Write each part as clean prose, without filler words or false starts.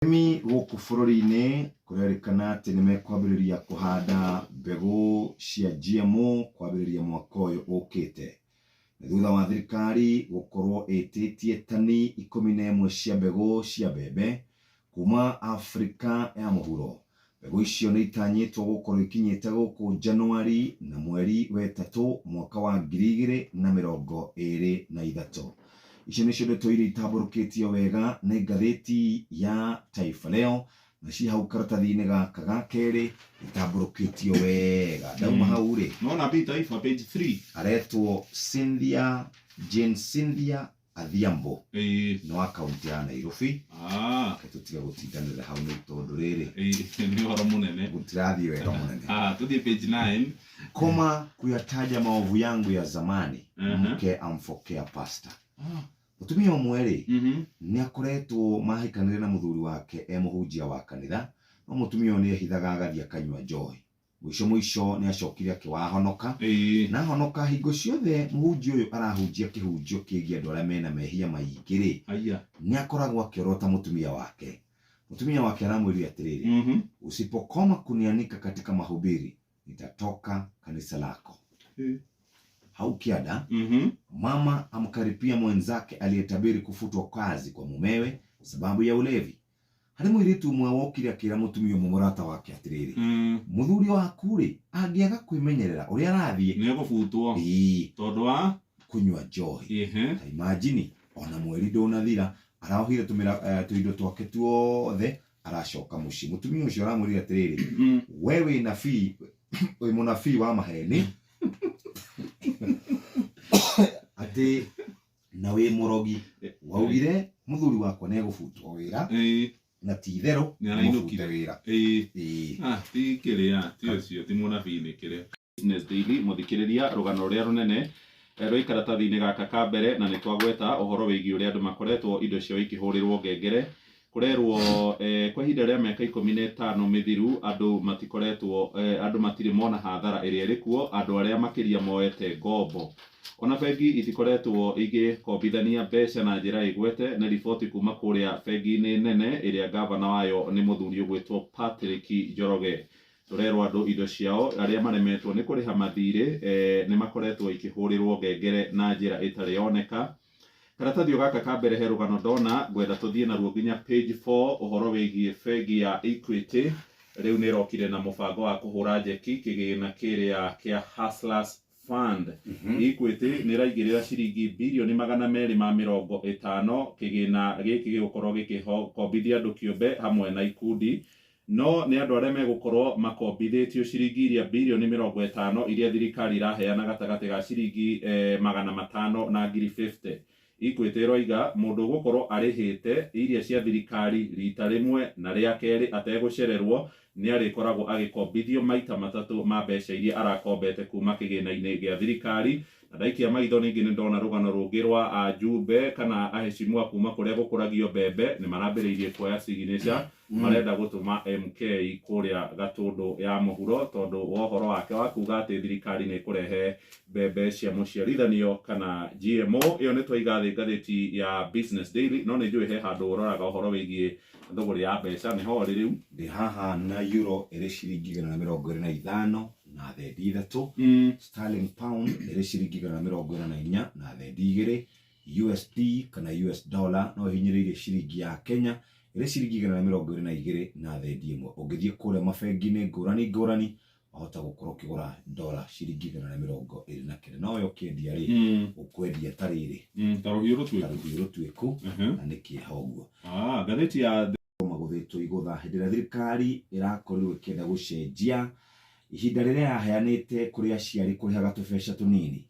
Arĩmi gũkũ bũrũri-inĩ kũrerĩkana atĩ nĩmekwambĩrĩria kũhanda mbegũ cia GMO kwambĩrĩria mwaka ũyũ ũkĩte. Nĩ thutha wa thirikari gũkorwo ĩtĩtie tani 11 cia mbegũ cia mbembe kuma Afrika ya mũhuro. Mbegũ icio nĩ itanyĩtwo gũkorwo ikinyĩte gũkũ Januari na mweri wa ĩtatũ mwaka wa 2023. Icio nĩcio ndeto iria itambũrũkĩtio wega nĩ ngathĩti ya Taifa Leo, na ci hau karatathi-inĩ gaka ga kerĩ itambũrũkĩtio wega. Ndauma hau rĩ, naona bi Taifa page 3 aretwo Cynthia Adhiambo no akaunti ya Nairobi. Tũtiga gũtindanĩra hau nĩ tondũ rĩrĩ ni horo mũnene gũtirathiĩ wega mũnene. Tuthie page 9. Koma kuyataja maovu yangu ya zamani, mke amfokea pasta. Mutumia ũmwe rĩ nĩ akoretwo mahikanĩre na mũthuri wake mũhunjia wa kanitha, no mutumia ũyũ nĩ ehithaga agathiĩ akanyua njohi. Mũico nĩ acokire akĩwahonoka na honoka hingo ciothe mũhunjia ũyũ arahunjia kĩhunjio kĩgiĩ andũ arĩa mena mehia maingĩ rĩ, nĩ akoragwo akĩorota mutumia wake. Mutumia wake aramwĩrire atĩrĩrĩ, usipokoma kunianika katika mahubiri nitatoka kanisa lako. Hau kiada, mama amkaripia mwenzake aliyetabiri kufutwa kazi kwa mumewe sababu ya ulevi. Harĩ mũirĩtu ũmwe wokire akĩra mũtumia ũmwe mũrata wake atĩrĩrĩ, mũthuri waku rĩ angĩaga kwĩmenyerera ũrĩa arathiĩ nĩ egũbutwo tondũ wa kunyua njohi. Ta imagine ona mweri ndũnathira araohire tũindo twake tuothe aracoka mũciĩ. Mũtumia ũcio aramwĩrire atĩrĩrĩ, we wĩ nabii, wĩ mũnabii wa maheni atĩ na wĩ mũrogi, waugire mũthuri wakwa nĩ egũbutwo wĩra na ti itherũ nĩ arainũkire wĩra. Ti kĩrĩa ti ũcio ti mũnabii nĩ kĩrĩa. Business Daily mũthikĩrĩria, rũgano rũrĩa rũnene rwĩ karatathi-inĩ gaka ka mbere, na nĩ twagweta ũhoro wĩgiĩ ũrĩa andũ makoretwo indo ciao ikĩhũrĩrwo ngengere. Kurerwo kwa ihinda rĩa mĩaka 15 mĩthiru andũ matikoretwo andũ matirĩ mona hathara ĩrĩa ĩrĩ kuo, andũ arĩa makĩria moete ngombo. Ona bengi itikoretwo igĩkombithania mbeca na njĩra ĩgwete, na riboti kuma kũrĩa bengi-inĩ nene ĩrĩa gavana wayo nĩ mũthuri ũgwĩtwo Patrick Njoroge. Turerwo andũ indo ciao arĩa maremetwo nĩ kũrĩha mathirĩ nĩ makoretwo ikĩhũrĩrwo ngengere na njĩra ĩtarĩ yoneka. Karatathi gaka ka mbere he rũgano ndona, ngwenda tũthiĩ naruo nginya page 4, ũhoro wĩgiĩ bengi ya Equity. Rĩu nĩ ĩrokire na mũbango wa kũhũra njeki kĩgĩna kĩrĩa kĩa Hustlers Fund. Equity nĩ ĩraigĩrĩra ciringi birioni 250 kĩgĩna gĩkĩ gĩgũkorwo gĩkĩkombithia andũ kĩũmbe hamwe na ikundi. No nĩ andũ arĩa megũkorwo makombithĩtio ciringi iria birioni 50 iria thirikari iraheana gatagatĩ ga ciringi 500 na 50. Equity roiga mũndũ gũkorwo arĩhĩte iria cia thirikari rita rĩmwe na rĩa kerĩ ategũcererwo nĩ arĩkoragwo agĩkombithio maita matatũ ma mbeca iria arakombete kuma kĩgĩna-inĩ gĩa thirikari. Na ndaikia maitho ningĩ nĩ ndona rũgano rũngĩ rwa ajumbe kana aheshimua kuma kũrĩa gũkũragio mbembe nĩ marambĩrĩirie kuoya signature, marenda gũtũma MK kũrĩa Gatũndũ ya mũhuro, tondũ wohoro wake wa kuga atĩ thirikari nĩ kũrehe mbembe cia mũciarithanio kana GMO. Ĩyo nĩ twaiga thĩ ngathĩti ya Business Daily, no nĩ njũĩ he handũ ũroraga ũhoro wĩgiĩ thũgũrĩ ya mbeca. Nĩ ho rĩu ndĩ haha na euro ĩrĩ ciringi 125 na thendi ithatũ, sterling pound ĩrĩ ciringi 144 na thendi igĩrĩ, USD kana US dollar no hinyĩrĩirie ciringi ya Kenya ĩrĩ ciringi 122 na thendi ĩmwe. Ũngĩthiĩ kũrĩa mabengi-inĩ ngũrani wahota gũkorwo ũkĩgũra dola ciringi 124. No yo kĩendia rĩ ũkwendia ta rĩrĩ ta rũhiũ rũtuĩku na nĩ kĩeha ũguo. Ngathĩti ya magũthĩtwo igũtha hĩndĩ ĩrĩa thirikari ĩrakorirwo ĩkĩenda gũcenjia ihinda rĩrĩa yaheanĩte kũrĩ aciari kũrĩhaga tũbeca tũnini.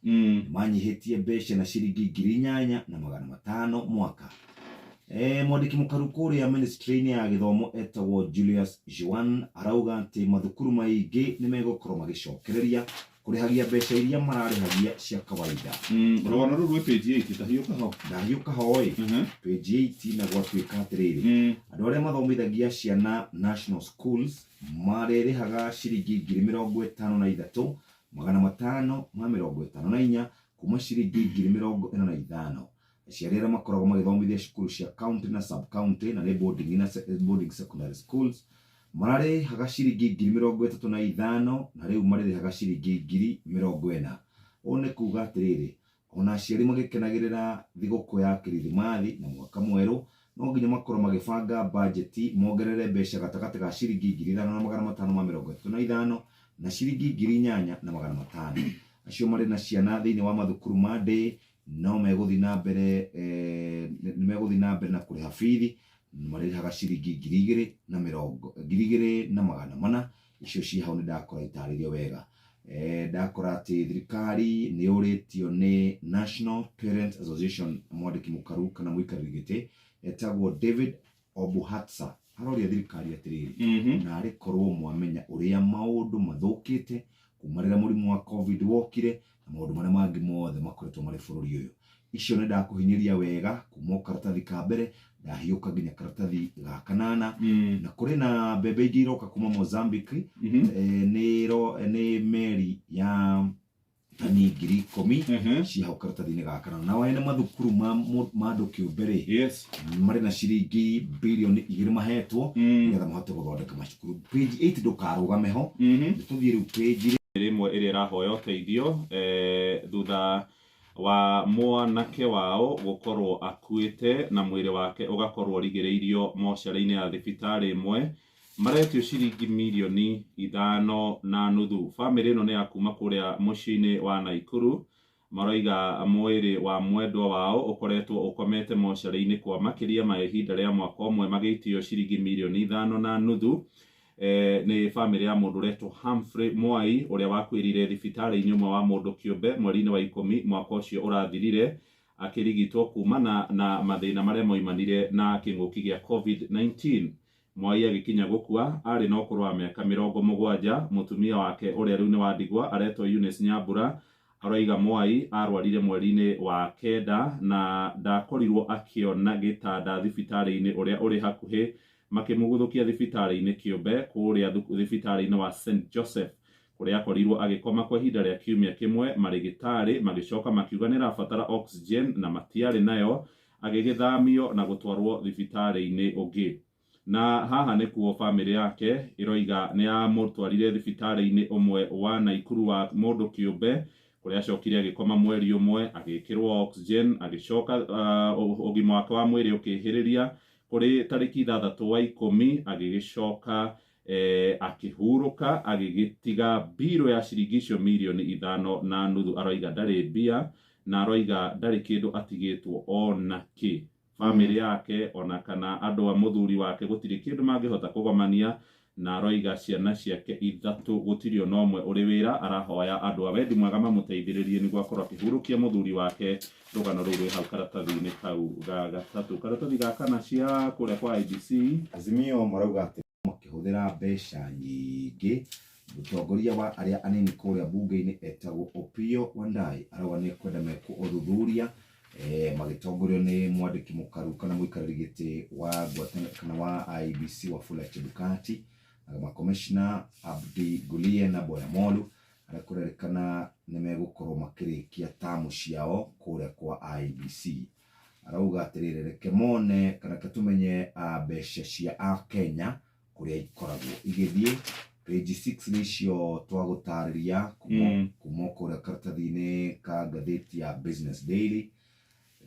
Manyihĩtie mbeca na ciringi 8,500 mwaka. Mwandĩki mũkaru kũrĩa ministry-inĩ ya gĩthomo etagwo Julius Joan arauga atĩ mathukuru maingĩ nĩ megũkorwo magĩcokereria kũrĩhagia mbeca iria mararĩhagia cia kawaida. Rũgano rũu rwĩ page 8 ndahiũka hoĩ page 8 na gwatuĩka atĩrĩrĩ, andũ arĩa mathomithagia ciana national schools marĩrĩhaga ciringi 53,554 kuma ciringi 45,000 aciari arĩa makoragwo magĩthomithia cukuru cia county na sub county na nĩ boarding secondary schools mararĩhaga ciringi 35,000 na rĩu marĩhaga ciringi 40,000. Ũũ nĩ kuuga atĩrĩrĩ, ona aciari magĩkenagĩrĩra thigũkũ ya kirithimathi na mwaka mwerũ no nginya makorwo magĩbanga budget mongerere mbeca gatagatĩ ga ciringi 5,535 na ciringi 8,500. Acio marĩ na ciana thĩinĩ wa mathukuru ma day no megũthiĩ na mbere na kũrĩha bithi marĩhaga ciringi 2,400. Icio ciĩ hau nĩ ndakora itarĩrio wega. Ndakora atĩ thirikari nĩ yũrĩtio nĩ National Parents Association mwandĩki mũkaru kana mũikarĩri gĩtĩ etagwo David Obuhatsa aroria thirikari atĩrĩrĩ, na arĩkorwo mwamenya ũrĩa maũndũ mathũkĩte kuma rĩrĩa mũrimũ wa COVID wokire na maũndũ marĩa mangĩ mothe makoretwo marĩ bũrũri ũyũ. Icio nĩ ndakũhinyĩria wega kuma karatathi ka mbere ndahiũka nginya karatathi ga kanana. Na kũrĩ na mbembe ingĩ iroka kuma Mozambique nĩ meri ya tani 10,000 ci hau karatathi-inĩ ga kanana. Na wene mathukuru ma andũ kĩũmbe marĩ na ciringi birioni 2 mahetwo nĩgetha mahote gũthondeka macukuru. Page 8 ndũkarũgame ho, nĩtũthiĩ rĩu page ĩmwe ĩrĩa ĩrahoya ũteithio thutha wa mwanake wao gũkorwo akuĩte na mwĩrĩ wake ũgakorwo ũrigĩrĩirio mocarĩ-inĩ ya thibitarĩ ĩmwe. Maretio ciringi 5.5 million. Famĩlĩ ĩno nĩ ya kuma kũrĩa mũciĩ-inĩ wa Naikuru. Maroiga mwĩrĩ wa mwendwa wao ũkoretwo ũkomete mocarĩ-inĩ kwa makĩria ma ihinda rĩa mwaka ũmwe magĩtio ciringi 5.5 million. Nĩ famĩlĩ ya mũndũ ũretwo Humphrey Mwai ũrĩa wakuĩrire thibitarĩ-inĩ ũmwe wa mũndũ kĩũmbe mweri-inĩ wa 10 mwaka ũcio ũrathirire akĩrigitwo kumana na mathĩna marĩa moimanire na kĩng'ũki gĩa COVID-19. Mwai agĩkinya gũkua arĩ na ũkũrũ wa mĩaka 70. Mũtumia wake ũrĩa rĩu nĩ wa ndigwa aretwo Eunice Nyambura aroiga Mwai arwarire mweri-inĩ wa 9 na ndakorirwo akĩona gĩtanda thibitarĩ-inĩ ũrĩa ũrĩ hakuhĩ, makĩmũguthũkia thibitarĩ-inĩ kĩũmbe kũrĩa thibitarĩ-inĩ wa St Joseph kũrĩa akorirwo agĩkoma kwa ihinda rĩa kiumia kĩmwe. Marĩgĩtarĩ magĩcoka makiuga nĩ arabatara oxygen na matiarĩ nayo, agĩgĩthamio na gũtwarwo thibitarĩ-inĩ ũngĩ. Na haha nĩkuo famĩlĩ yake ĩroiga nĩ yamũtwarire thibitarĩ-inĩ ũmwe wa Naikuru wa mũndũ kĩũmbe kũrĩa acokire agĩkoma mweri ũmwe agĩkĩrwo oxygen, agĩcoka ũgima wake wa mwĩrĩ ũkĩhĩrĩria kũrĩ tarĩki 6/10 agĩgĩcoka akĩhurũka agĩgĩtiga mbirũ ya ciringi icio 5.5 million. Aroiga ndarĩ mbia na aroiga ndarĩ kĩndũ atigĩtwo ona kĩ. Famĩlĩ yake ona kana andũ a mũthuri wake gũtirĩ kĩndũ mangĩhota kũgomania, na aroiga ciana ciake 3 gũtirĩ ona ũmwe ũrĩ wĩra. Arahoya andũ a wendi mwega mamũteithĩrĩrie nĩguo akorwo akĩhurũkia mũthuri wake. Rũgano rũu rwĩ hau karatathi-inĩ kau ga gatatũ. Karatathi ga kana cia kũrĩa kwa IEBC Azimio marauga atĩ makĩhũthĩra mbeca nyingĩ. Mũtongoria wa arĩa anini kũrĩa bunge-inĩ etagwo Opiyo Wandayi arauga nĩ kwenda mekwo ũthuthuria magĩtongorio nĩ mwandĩki mũkaru kana mũikarĩri gĩtĩ wa kana wa IEBC Wafula Chebukati na makomishna Abdi Gulie na Boya Molu arĩa kũrerĩkana nĩ megũkorwo makĩrĩkia tamu ciao kũrĩa kwa IEBC. Arauga atĩrĩrĩ, reke mone kana tũmenye mbeca cia Kenya kũrĩa ikoragwo igĩthiĩ. Page 6 nĩcio twagũtarĩria kuma kũrĩa karatathi-inĩ ka ngathĩti ya Business Daily.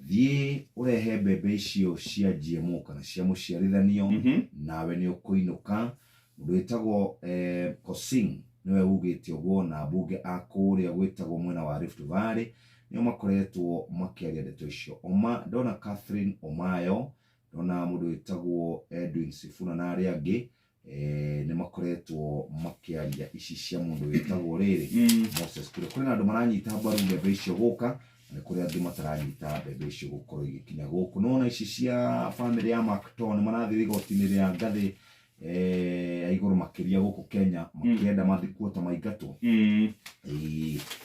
Thiĩ ũrehe mbembe icio cia GMO kana cia mũciarithanio nawe nĩ ũkũinũka. Mũndũ wĩtagwo Kosing nĩwe ugĩte ũguo, na mbunge a kũrĩa gwĩtagwo mwena wa Rift Valley nĩo makoretwo makĩaria ndeto icio. Ndona Catherine Omayo, ndona mũndũ wĩtagwo Edwin Sifuna na arĩa angĩ nĩ makoretwo makĩaria ici cia mũndũ wĩtagwo rĩrĩ Moses Kuria. Kũrĩ na andũ maranyita mbaru mbembe icio gũka na kũrĩ angĩ mataranyita mbembe icio gũkorwo igĩkinya gũkũ. Nona ici cia famĩlĩ ya Macton marathiĩ igoti-inĩ rĩa ngathĩ ya igũrũ makĩria gũkũ Kenya makĩenda mathikwo ta maingatwo.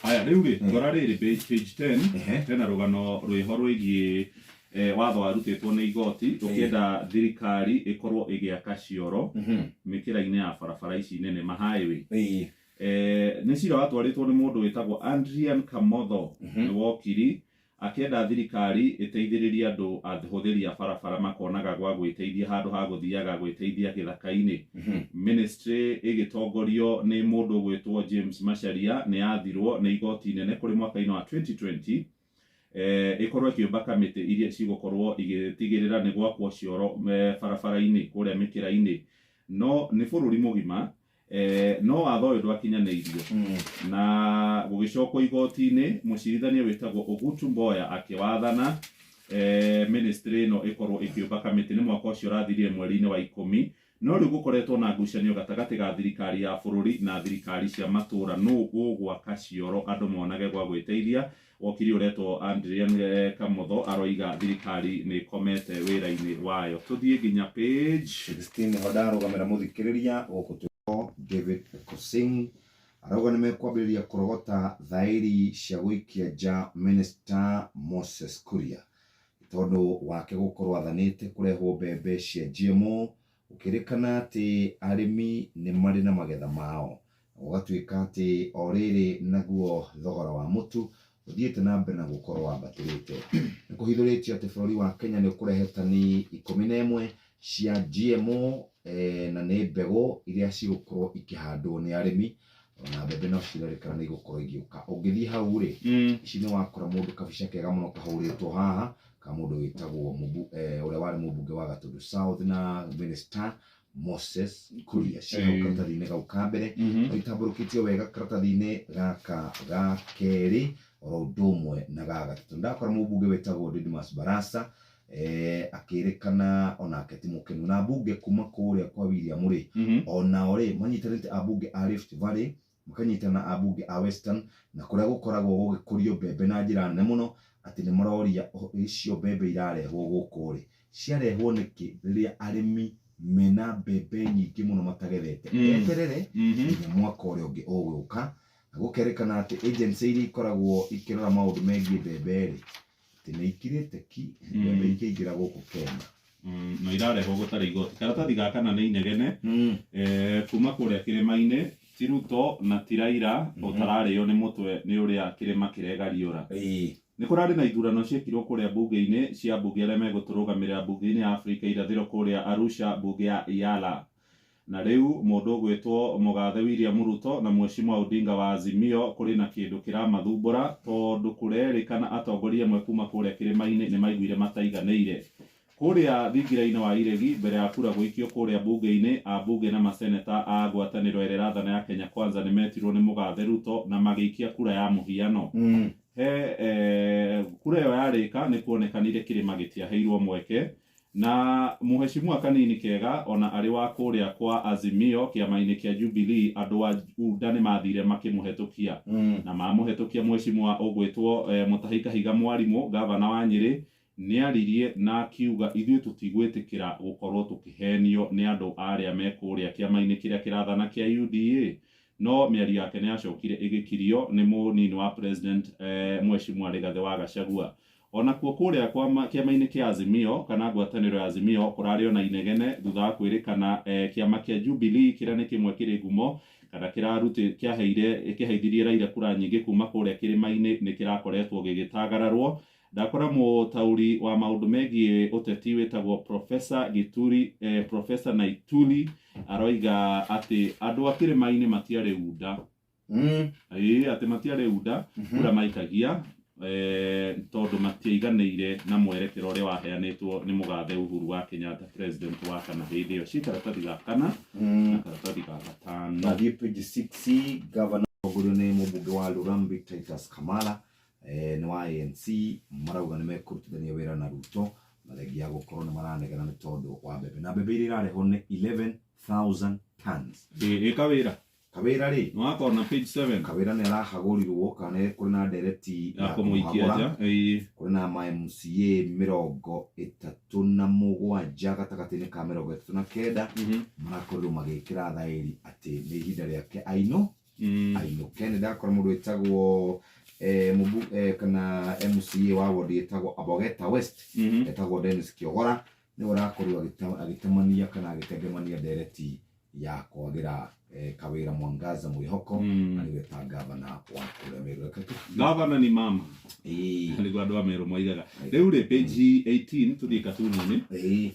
Aya rĩu rĩ ngora rĩrĩ page 10 tena rũgano rwĩho rwĩgiĩ watho warutĩtwo nĩ igoti ũkĩenda thirikari ĩkorwo ĩgĩaka cioro mĩkĩra-inĩ ya barabara ici nene ma-highway. Nĩ cira watwarĩtwo nĩ mũndũ wĩtagwo Adrian Kamotho nĩ wokiri akĩenda thirikari ĩteithĩrĩrie andũ ahũthĩri a barabara makonaga gwa gwĩteithia handũ ha gũthiaga gwĩteithia gĩthaka-inĩ. Ministry ĩgĩtongorio nĩ mũndũ ũgwĩtwo James Macharia nĩ yathirwo nĩ igoti inene kũrĩ mwaka-inĩ wa 2020 ĩkorwo ĩkĩũmba kamĩtĩ iria cigũkorwo igĩtigĩrĩra nĩ gwakwo cioro barabara-inĩ kũrĩa mĩkĩra-inĩ. No nĩ bũrũri mũgima no watho ũyũ ndwakinyanĩirio na gũgĩcokwo igoti-inĩ, mũcirithania wĩtagwo Ogutu Mboya akĩwathana ministry ĩno ĩkorwo ĩkĩũmba kamĩtĩ nĩ mwaka ũcio ũrathirire mweri-inĩ wa 10. No rĩu gũkoretwo na ngucanio gatagatĩ ga thirikari ya bũrũri na thirikari cia matũra nũ ũgwaka cioro andũ monage gwa gwĩteithia. Wakiri ũretwo Adrian Kamotho aroiga thirikari nĩ ikomete wĩra-inĩ wayo. Tũthiĩ nginya page 16 ho ndarũgamĩra mũthikĩrĩria gũkũ David Kosing arauga nĩ mekwambĩrĩria kũrogota thaĩri cia gũikia nja Minister Moses Kuria tondũ wake gũkorwo athanĩte kũrehwo mbembe cia GMO, ũkĩrĩkana atĩ arĩmi nĩ marĩ na magetha mao, ũgatuĩka atĩ o rĩrĩ naguo thogora wa mũtu ũthiĩte na mbere na gũkorwo wambatĩrĩte. Nĩ kũhithũrĩtio atĩ bũrũri wa Kenya nĩ ũkũrehe tani 11 cia GMO na nĩ mbegũ iria cigũkorwo ikĩhandwo nĩ arĩmi, ona mbembe no cirerĩkana nĩ igũkorwo igĩũka. Ũngĩthiĩ hau rĩ, ici nĩ wakora mũndũ kabica kega mũno kahũrĩtwo haha ka mũndũ wĩtagwo ũrĩa warĩ mũmbunge wa Gatundu South na Minister Moses Kuria. Ciĩ karatathi-inĩ gau ka mbere itambũrũkĩtio wega karatathi-inĩ gaka ga kerĩ oro ũndũ ũmwe na ga gatatũ. Ndakora mũmbunge wĩtagwo Didmus Barasa akĩrĩkana onake ti mũkenu na mbunge kuma kũrĩa kwa William rĩ, onao rĩ manyitanĩte ambunge a Rift Valley makanyitana ambunge a Western na kũrĩa gũkoragwo gũgĩkũrio mbembe na njĩra nene mũno, atĩ nĩ maroria icio mbembe irarehwo gũkũ rĩ ciarehwo nĩkĩ rĩrĩa arĩmi mena mbembe nyingĩ mũno matagethete eterere nginya mwaka ũrĩa ũngĩ ũgũka. Na gũkerĩkana atĩ agency iria ikoragwo ikĩrora maũndũ megiĩ mbembe rĩ nĩ ikirĩte ki mbembe ikĩingĩra gũkũ Kenya no irarehwo gũtarĩ igoti. Karatathi gaka nĩ inegene kuma kũrĩa kĩrĩma-inĩ ti Ruto na ti Raila ũtararĩo nĩ mũtwe nĩ ũrĩa kĩrĩma kĩregariũra. Nĩ kũrarĩ na ithurano ciekirwo kũrĩa mbunge-inĩ cia mbunge arĩa megũtũrũgamĩrĩra mbunge-inĩ ya Afrika irathĩro kũrĩa Arusha, mbunge ya Yala. Na rĩu mũndũ ũgwĩtwo mũgathe William Ruto na Mheshimiwa Odinga wa Azimio kũrĩ na kĩndũ kĩramathumbũra tondũ kũrerĩkana atongoria amwe kuma kũrĩa kĩrĩma-inĩ nĩ maiguire mataiganĩire. Kũrĩa thingira-inĩ wa iregi mbere ya kura gũikio kũrĩa mbunge-inĩ, ambunge na maseneta a ngwatanĩro ĩrĩa ĩrathana ya Kenya Kwanza nĩ metirwo nĩ mũgathe Ruto na magĩikia kura ya mũhiano. Kura ĩyo yarĩka nĩ kuonekanire kĩrĩma gĩtiaheirwo mweke na Mheshimiwa kanini kega ona arĩ wa kũrĩa kwa Azimio kĩama-inĩ kĩa Jubilee andũ a UDA nĩ mathire makĩmũhetũkia na mamũhetũkia Mheshimiwa ũgwĩtwo Mutahi Kahiga Mwarimũ gavana wa Nyĩrĩ nĩ aririe na akiuga ithuĩ tũtigwĩtĩkĩra gũkorwo tũkĩhenio nĩ andũ arĩa me kũrĩa kĩama-inĩ kĩrĩa kĩrathana kĩa UDA. No mĩario yake nĩ yacokire ĩgĩkirio nĩ mũnini wa president Mheshimiwa Rigathi wa Gachagua. Ona kuo kũrĩa kwa kĩama-inĩ kĩa Azimio kana ngwatanĩro ya Azimio kũrarĩ ona inegene thutha wa kwĩrĩkana kĩama kĩa Jubilee kĩrĩa nĩ kĩmwe kĩrĩ ngumo kana kĩraheithirie Raila kura nyingĩ kuma kũrĩa kĩrĩma-inĩ nĩ kĩrakoretwo gĩgĩtagararwo. Ndakora mũtauri wa maũndũ megiĩ ũteti wĩtagwo Professor Naituli aroiga atĩ andũ a kĩrĩma-inĩ matiarĩ UDA. Atĩ matiarĩ UDA kura maikagia tondũ matiaiganĩire na mwerekero ũrĩa waheanĩtwo nĩ mũgathe Uhuru wa Kenyatta president wa kana hĩndĩ ĩyo. Ci karatathi ga kana na karatathi ga gatano. Nathiĩ page 6 governor ũgũrio nĩ mũmbunge wa Lurambi Titus Kamala nĩ wa ANC marauga nĩ mekũrutithania wĩra na Ruto na thengia gũkorwo nĩ maranegena nĩ tondũ wa mbembe na mbembe iria irarehwo nĩ 11,000 tons. Kawĩra rĩ no akona page 7 Kawĩra nĩ arahagũrirwo kana kũrĩ na ndereti ya kũmũikia kũrĩ na MCA 37 gatagatĩ-inĩ ka 39 marakorirwo magĩkĩra thaĩri atĩ nĩ ihinda rĩake ainũke. Nĩ ndakora mũndũ wĩtagwo kana MCA wa ward ĩtagwo Abogeta West ĩtagwo Dennis Kiogora nĩ ũrakorirwo agĩtemania kana agĩtengemania ndereti ya kwagira Kawira Mwangaza Mwihoko na niwe ta gavana wa kũrĩa Meru. Gavana ni mama nĩguo andũ a Meru moigaga. Rĩu rĩ page 18 tũthiĩ katuni-inĩ